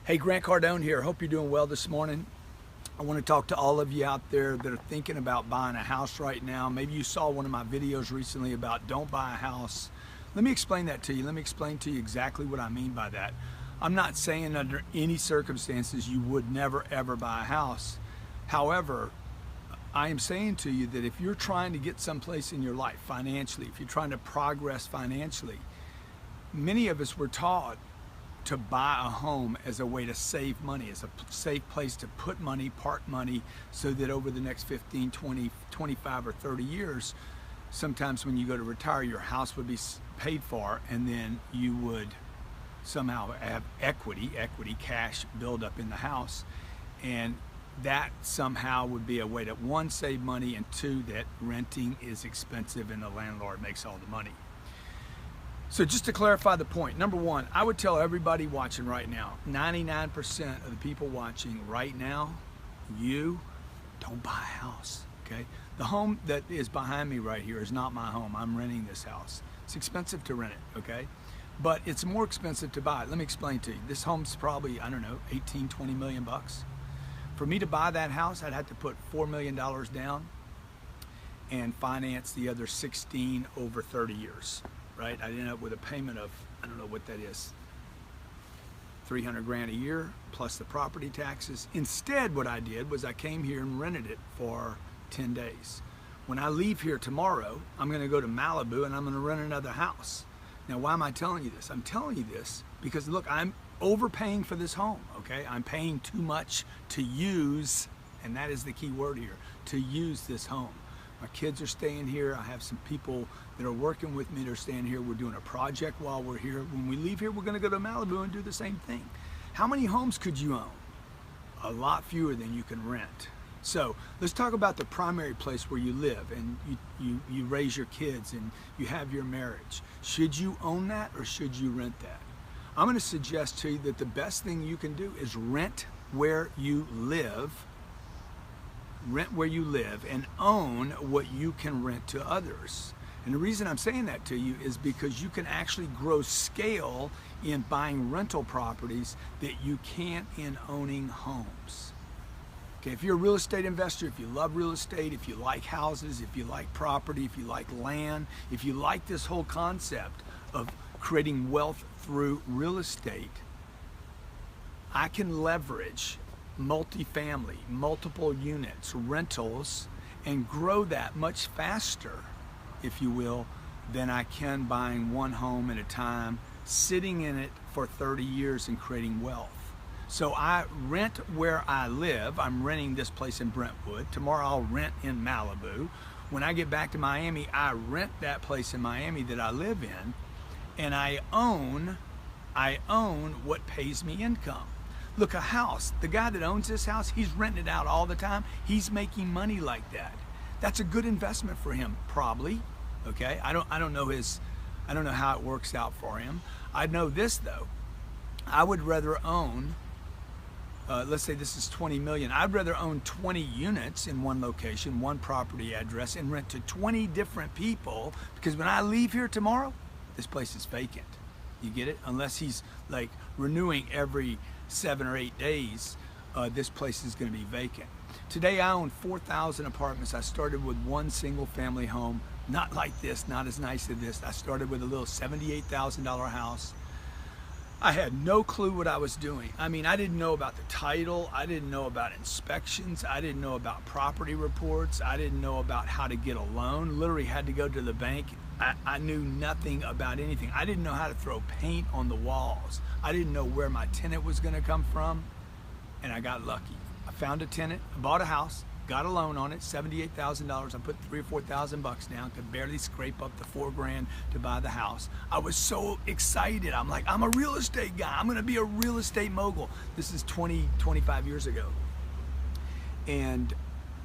Hey, Grant Cardone here. Hope you're doing well this morning. I want to talk to all of you out there that are thinking about buying a house right now. Maybe you saw one of my videos recently about don't buy a house. Let me explain that to you. Let me explain to you exactly what I mean by that. I'm not saying under any circumstances you would never ever buy a house. However, I am saying to you that if you're trying to get someplace in your life financially, if you're trying to progress financially, many of us were taught to buy a home as a way to save money, as a safe place to put money, park money, so that over the next 15, 20, 25, or 30 years, sometimes when you go to retire, your house would be paid for, and then you would somehow have equity cash build up in the house. And that somehow would be a way to, one, save money, and two, that renting is expensive and the landlord makes all the money. So just to clarify the point, number one, I would tell everybody watching right now, 99% of the people watching right now, you don't buy a house, okay? The home that is behind me right here is not my home. I'm renting this house. It's expensive to rent it, okay? But it's more expensive to buy it. Let me explain to you. This home's probably, I don't know, 18, 20 million bucks. For me to buy that house, I'd have to put $4 million down and finance the other 16 over 30 years. Right? I'd end up with a payment of, I don't know what that is, 300 grand a year plus the property taxes. Instead, what I did was I came here and rented it for 10 days. When I leave here tomorrow, I'm going to go to Malibu and I'm going to rent another house. Now, why am I telling you this? I'm telling you this because, look, I'm overpaying for this home, okay? I'm paying too much to use, and that is the key word here, to use this home. My kids are staying here. I have some people that are working with me that are staying here. We're doing a project while we're here. When we leave here, we're going to go to Malibu and do the same thing. How many homes could you own? A lot fewer than you can rent. So let's talk about the primary place where you live and you raise your kids and you have your marriage. Should you own that or should you rent that? I'm going to suggest to you that the best thing you can do is rent where you live. Rent where you live and own what you can rent to others. And the reason I'm saying that to you is because you can actually grow scale in buying rental properties that you can't in owning homes. Okay, if you're a real estate investor, if you love real estate, if you like houses, if you like property, if you like land, if you like this whole concept of creating wealth through real estate, I can leverage multifamily, multiple units, rentals, and grow that much faster, if you will, than I can buying one home at a time, sitting in it for 30 years and creating wealth. So I rent where I live. I'm renting this place in Brentwood. Tomorrow I'll rent in Malibu. When I get back to Miami, I rent that place in Miami that I live in, and I own what pays me income. Look, a house, the guy that owns this house, he's renting it out all the time. He's making money like that. That's a good investment for him, probably. Okay, I don't know how it works out for him. I know this though. I would rather own, let's say this is 20 million. I'd rather own 20 units in one location, one property address, and rent to 20 different people, because when I leave here tomorrow, this place is vacant. You get it? Unless he's like renewing every 7 or 8 days, this place is going to be vacant. Today I own 4,000 apartments. I started with one single family home, not like this, not as nice as this. I started with a little $78,000 house. I had no clue what I was doing. I mean, I didn't know about the title. I didn't know about inspections. I didn't know about property reports. I didn't know about how to get a loan. Literally had to go to the bank. I knew nothing about anything. I didn't know how to throw paint on the walls. I didn't know where my tenant was going to come from, and I got lucky. I found a tenant, bought a house, got a loan on it, $78,000. I put $3,000 or $4,000 down, could barely scrape up the $4 grand to buy the house. I was so excited. I'm like, I'm a real estate guy. I'm going to be a real estate mogul. This is 25 years ago. And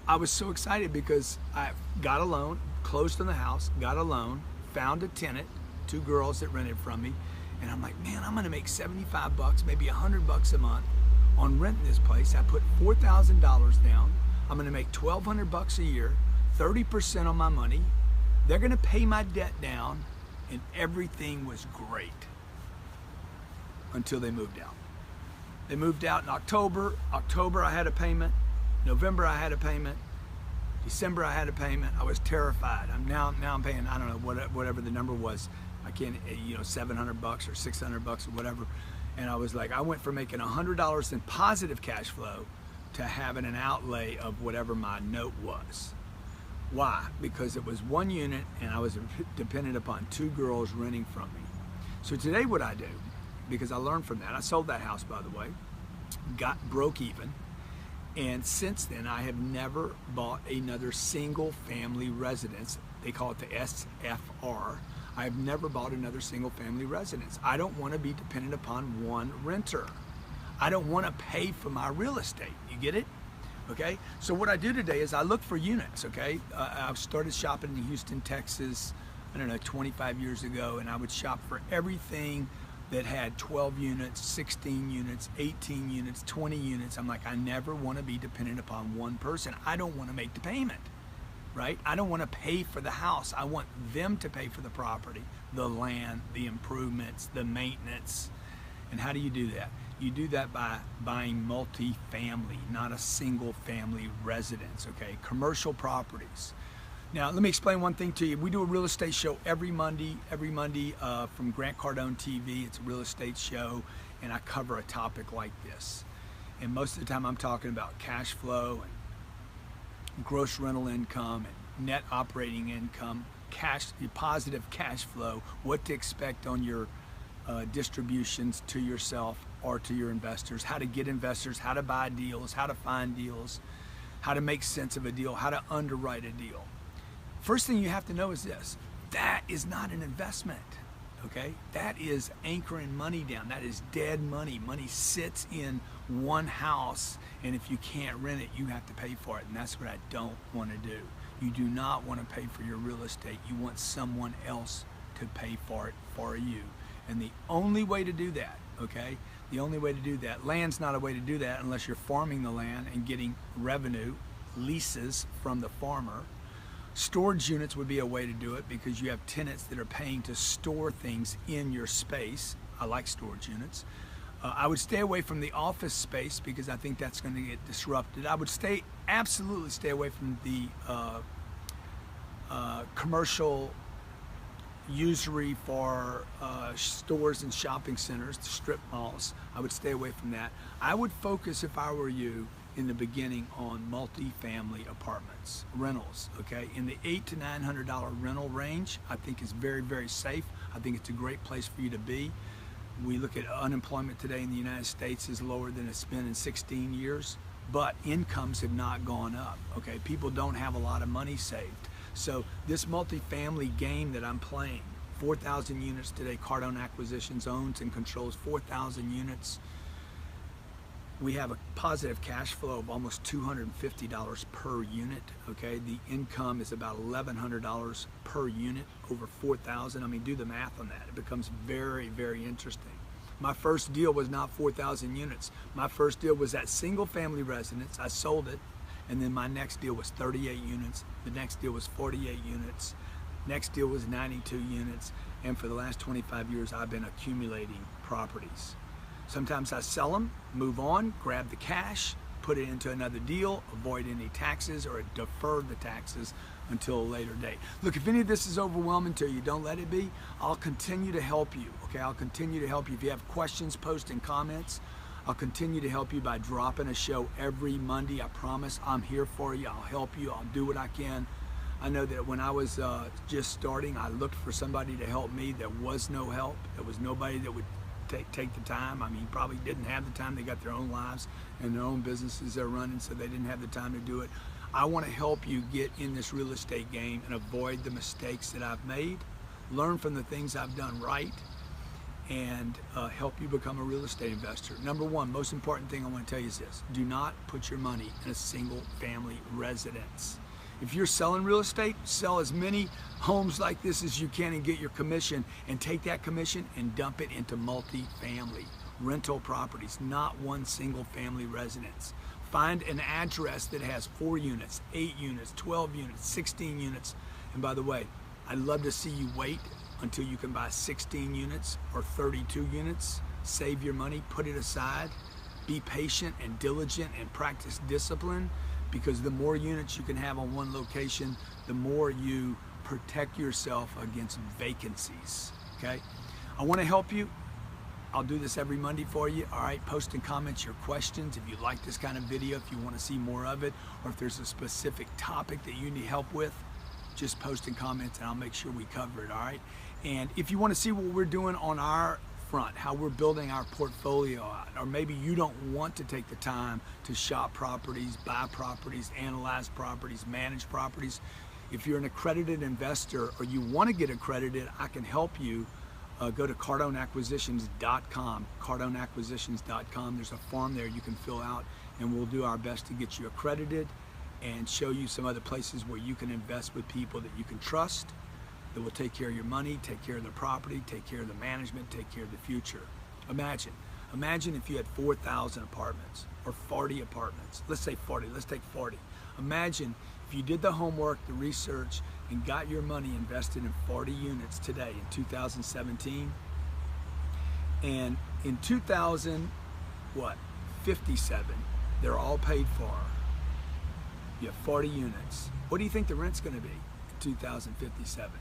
I was so excited because I got a loan, closed on the house, got a loan, found a tenant, 2 girls that rented from me, and I'm like, man, I'm gonna make 75 bucks, maybe 100 bucks a month on renting this place. I put $4,000 down. I'm gonna make 1,200 bucks a year, 30% on my money. They're gonna pay my debt down, and everything was great until they moved out. They moved out in October. October I had a payment. November I had a payment. December I had a payment. I was terrified. Now I'm paying, I don't know, whatever the number was. I can't, $700 or $600 or whatever. And I was like, I went from making $100 in positive cash flow to having an outlay of whatever my note was. Why? Because it was one unit and I was dependent upon two girls renting from me. So today what I do, because I learned from that, I sold that house, by the way, broke even. And since then, I have never bought another single family residence. They call it the SFR. I've never bought another single family residence. I don't want to be dependent upon one renter. I don't want to pay for my real estate. You get it? Okay? So what I do today is I look for units, okay? I've started shopping in Houston, Texas, 25 years ago, and I would shop for everything that had 12 units, 16 units, 18 units, 20 units. I'm like, I never want to be dependent upon one person. I don't want to make the payment, right? I don't want to pay for the house. I want them to pay for the property, the land, the improvements, the maintenance. And how do you do that? You do that by buying multi-family, not a single family residence, okay? Commercial properties. Now, let me explain one thing to you. We do a real estate show every Monday from Cardone TV. It's a real estate show, and I cover a topic like this. And most of the time I'm talking about cash flow and gross rental income and net operating income, positive cash flow, what to expect on your distributions to yourself or to your investors, how to get investors, how to buy deals, how to find deals, how to make sense of a deal, how to underwrite a deal. First thing you have to know is this: that is not an investment, okay? That is anchoring money down. That is dead money. Money sits in one house, and if you can't rent it, you have to pay for it, and that's what I don't want to do. You do not want to pay for your real estate. You want someone else to pay for it for you. And the only way to do that, okay, the only way to do that, land's not a way to do that unless you're farming the land and getting revenue, leases from the farmer. Storage units would be a way to do it because you have tenants that are paying to store things in your space. I like storage units. I would stay away from the office space because I think that's going to get disrupted. I would absolutely stay away from the commercial usury for stores and shopping centers, the strip malls. I would stay away from that. I would focus, if I were you, in the beginning on multi-family apartments, rentals, okay? In the $800 to $900 rental range, I think is very, very safe. I think it's a great place for you to be. We look at unemployment today in the United States is lower than it's been in 16 years, but incomes have not gone up, okay? People don't have a lot of money saved. So this multi-family game that I'm playing, 4,000 units today, Cardone Acquisitions owns and controls 4,000 units. We have a positive cash flow of almost $250 per unit, okay? The income is about $1,100 per unit over 4,000. I mean, do the math on that. It becomes very, very interesting. My first deal was not 4,000 units. My first deal was that single family residence. I sold it, and then my next deal was 38 units. The next deal was 48 units. Next deal was 92 units. And for the last 25 years, I've been accumulating properties. Sometimes I sell them, move on, grab the cash, put it into another deal, avoid any taxes or defer the taxes until a later date. Look, if any of this is overwhelming to you, don't let it be. I'll continue to help you, okay? I'll continue to help you. If you have questions, post in comments. I'll continue to help you by dropping a show every Monday. I promise I'm here for you. I'll help you. I'll do what I can. I know that when I was just starting, I looked for somebody to help me. There was no help. There was nobody that would take the time. I mean, probably didn't have the time. They got their own lives and their own businesses they're running, so they didn't have the time to do it. I want to help you get in this real estate game and avoid the mistakes that I've made, learn from the things I've done right, and help you become a real estate investor. Number one, most important thing I want to tell you is this: do not put your money in a single family residence. If you're selling real estate, sell as many homes like this as you can and get your commission, and take that commission and dump it into multi-family rental properties, not one single family residence. Find an address that has 4 units, 8 units, 12 units, 16 units. And by the way, I'd love to see you wait until you can buy 16 units or 32 units. Save your money, put it aside, Be patient and diligent and practice discipline, because the more units you can have on one location, the more you protect yourself against vacancies, okay? I want to help you. I'll do this every Monday for you, all right? Post in comments your questions if you like this kind of video, if you want to see more of it, or if there's a specific topic that you need help with, just post in comments and I'll make sure we cover it, all right? And if you want to see what we're doing on our front, how we're building our portfolio out, or maybe you don't want to take the time to shop properties, buy properties, analyze properties, manage properties. If you're an accredited investor or you want to get accredited, I can help you. Go to cardoneacquisitions.com, cardoneacquisitions.com. There's a form there you can fill out, and we'll do our best to get you accredited and show you some other places where you can invest with people that you can trust, that will take care of your money, take care of the property, take care of the management, take care of the future. Imagine if you had 4,000 apartments or 40 apartments. Let's say 40, let's take 40. Imagine if you did the homework, the research, and got your money invested in 40 units today in 2017. And in 2057, they're all paid for. You have 40 units. What do you think the rent's gonna be in 2057,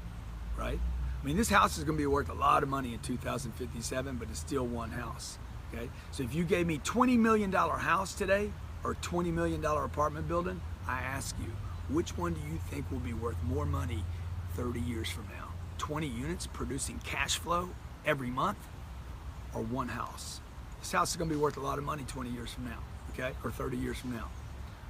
right? I mean, this house is gonna be worth a lot of money in 2057, but it's still one house, okay? So if you gave me $20 million house today, or $20 million apartment building, I ask you, which one do you think will be worth more money 30 years from now? 20 units producing cash flow every month, or one house? This house is gonna be worth a lot of money 20 years from now, okay? Or 30 years from now.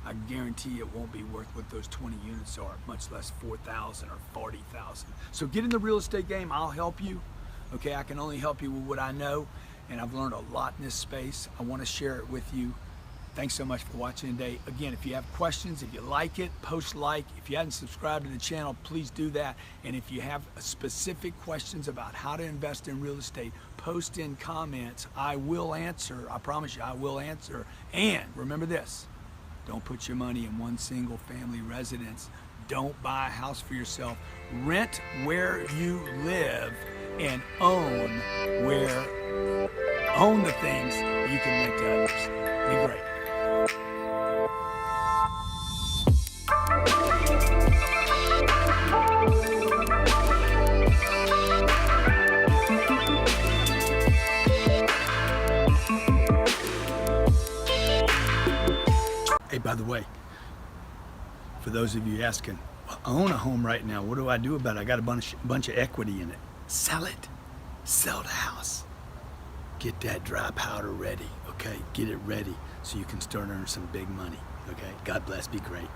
I guarantee it won't be worth what those 20 units are, much less 4,000 or 40,000. So get in the real estate game, I'll help you, okay? I can only help you with what I know, and I've learned a lot in this space. I wanna share it with you. Thanks so much for watching today. Again, if you have questions, if you like it, post like. If you haven't subscribed to the channel, please do that. And if you have specific questions about how to invest in real estate, post in comments. I will answer. I promise you, I will answer. And remember this, don't put your money in one single family residence. Don't buy a house for yourself. Rent where you live and own the things you can rent to others. Be great. Hey, by the way, for those of you asking, well, I own a home right now. What do I do about it? I got a bunch of equity in it. Sell it. Sell the house. Get that dry powder ready, okay? Get it ready so you can start earning some big money, okay? God bless. Be great.